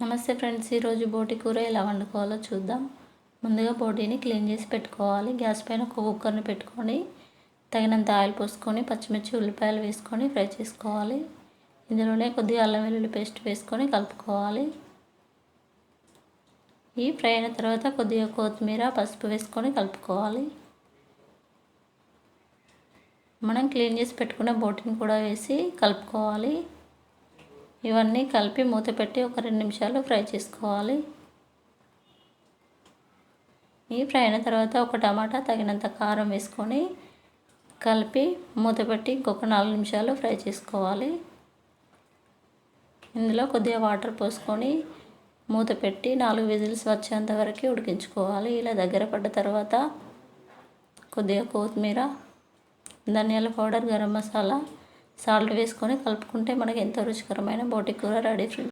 నమస్తే ఫ్రెండ్స్, ఈరోజు బోటి కూర ఎలా వండుకోవాలో చూద్దాం. ముందుగా బోటీని క్లీన్ చేసి పెట్టుకోవాలి. గ్యాస్ పైన ఒక కుక్కర్ని పెట్టుకొని తగినంత ఆయిల్ పోసుకొని పచ్చిమిర్చి ఉల్లిపాయలు వేసుకొని ఫ్రై చేసుకోవాలి. ఇందులోనే కొద్దిగా అల్లం వెల్లుల్లి పేస్ట్ వేసుకొని కలుపుకోవాలి. ఈ ఫ్రై అయిన తర్వాత కొద్దిగా కొత్తిమీర పసుపు వేసుకొని కలుపుకోవాలి. మనం క్లీన్ చేసి పెట్టుకున్న బోటీని కూడా వేసి కలుపుకోవాలి. ఇవన్నీ కలిపి మూత పెట్టి ఒక 2 నిమిషాలు ఫ్రై చేసుకోవాలి. ఈ ఫ్రై అయిన తర్వాత ఒక టమాటా తగినంత కారం వేసుకొని కలిపి మూత పెట్టి ఇంకొక 4 నిమిషాలు ఫ్రై చేసుకోవాలి. ఇందులో కొద్దిగా వాటర్ పోసుకొని మూత పెట్టి 4 విజిల్స్ వచ్చేంత వరకు ఉడికించుకోవాలి. ఇలా దగ్గర పడ్డ తర్వాత కొద్దిగా కొత్తిమీర, ధనియాల పౌడర్, గరం మసాలా, సాల్ట్ వేసుకొని కలుపుకుంటే మనకి ఎంతో రుచికరమైన బోటి కూర రెడీ ఫ్రెండ్స్.